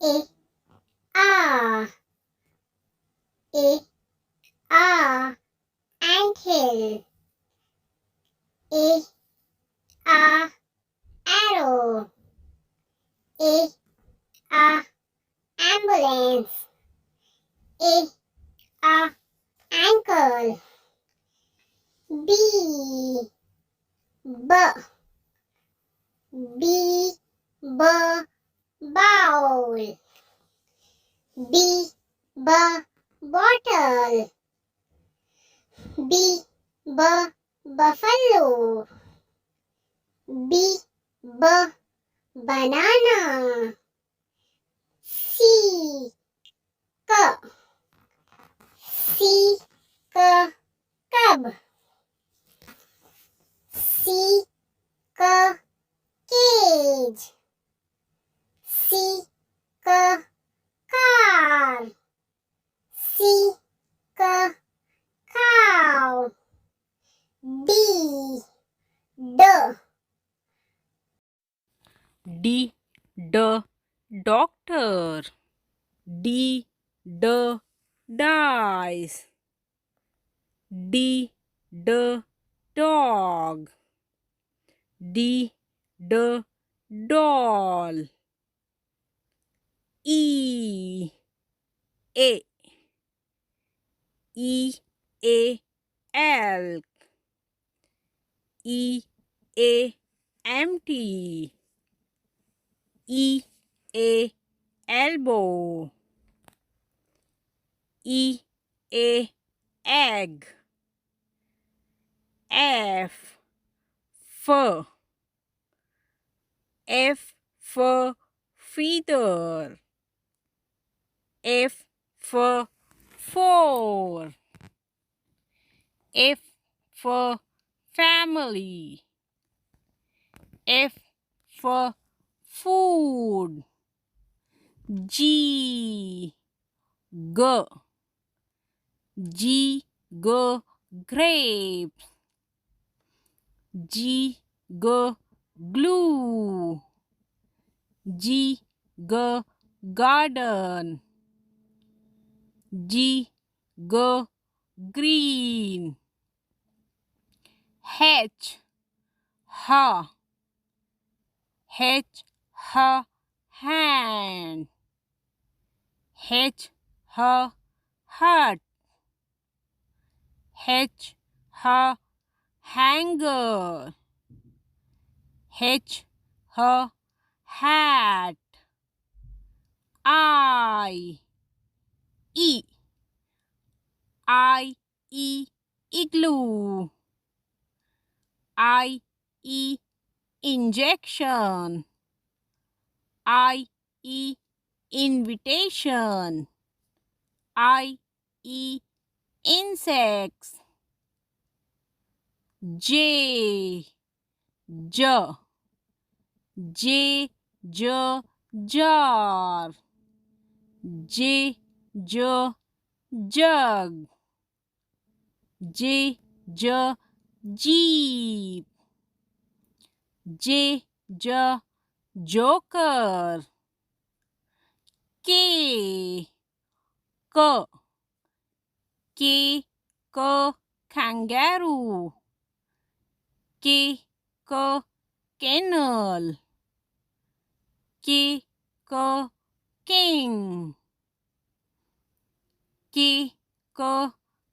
A A anthill. A arrow. A ambulance. A ankle. B B bowl. B bottle. B buffalo. B banana. C cub. C cage. C car. C cow. D doctor. D dice. D dog. D doll. E a elk. Empty. Elbow. Egg. Fur. Feather. Four. Family. Food. G grapes. G glue. G garden. G green. H hand. H hut. H hanger. H hat. I igloo. Injection. Invitation. Insects. J jar. J jug. J jeep. J joker. K kangaroo. K kennel. K king. K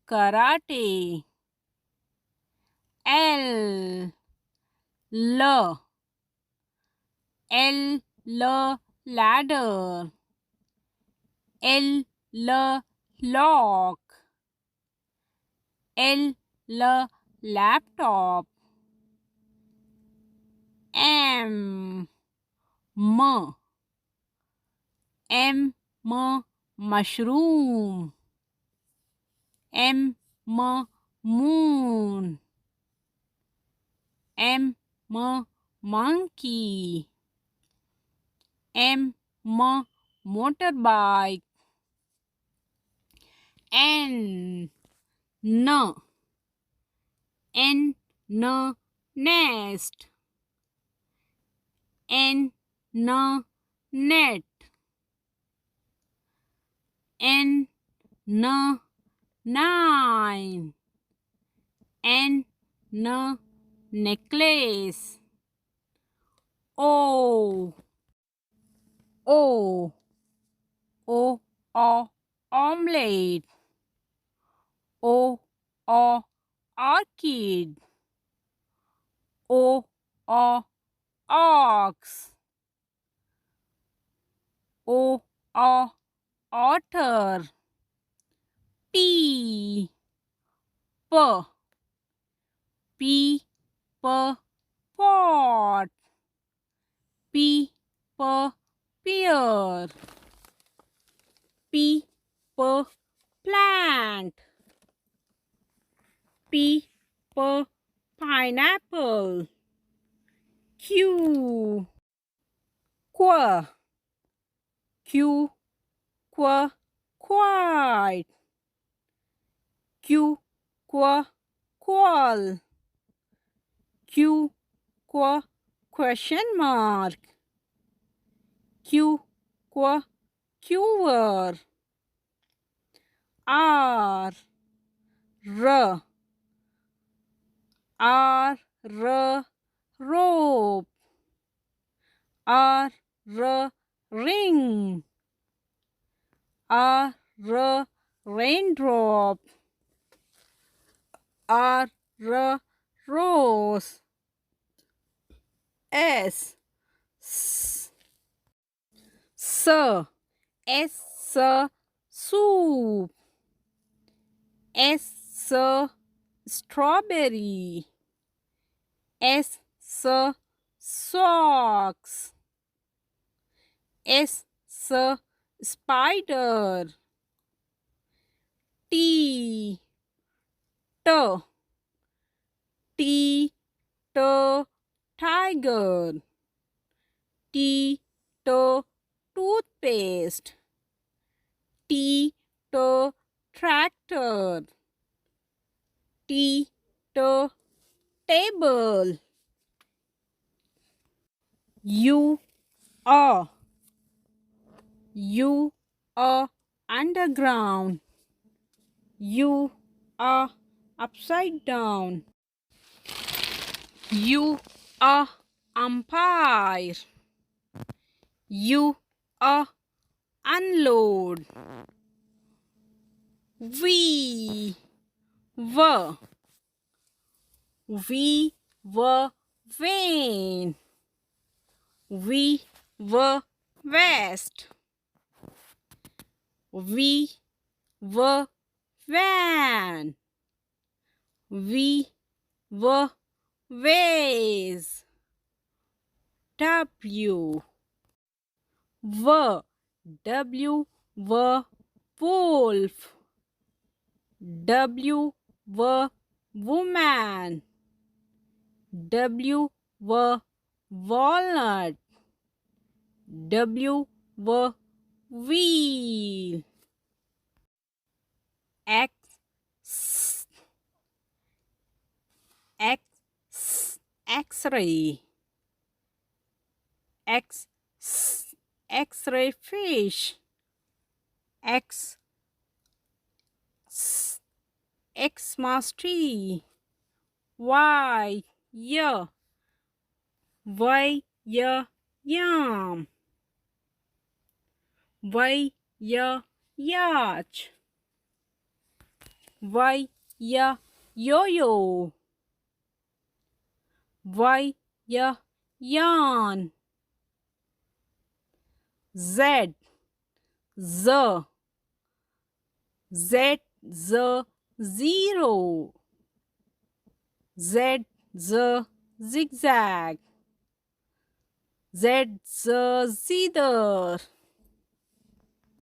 karate. L ladder. L lock. L laptop. M mushroom. M moon. M monkey. M motorbike. N nest. N net. N, nine. N, necklace. O, O, omelette. O, orchid. O, ox. O, otter. P, P, pot. P, pear. P, plant. P, pineapple. Q, Q, quiet. Q, qual. Q, question mark. Q, queer. R, rope. R, ring. R, raindrop. R, rose. S, soup. S, strawberry. S, socks. S, spider. T, tiger. T, toothpaste. T, tractor. T, table. U, underground. U, upside down. U, umpire. U, unload. V, vein. V, vest. V, van. V, vase. W, wolf. W, woman. W, walnut. W, wheel. X-ray. X-ray fish. Xmas tree. Y, yam. Y, yacht. Y, yo-yo. Y, yarn. Z, zero. Z, zigzag. Z, zither.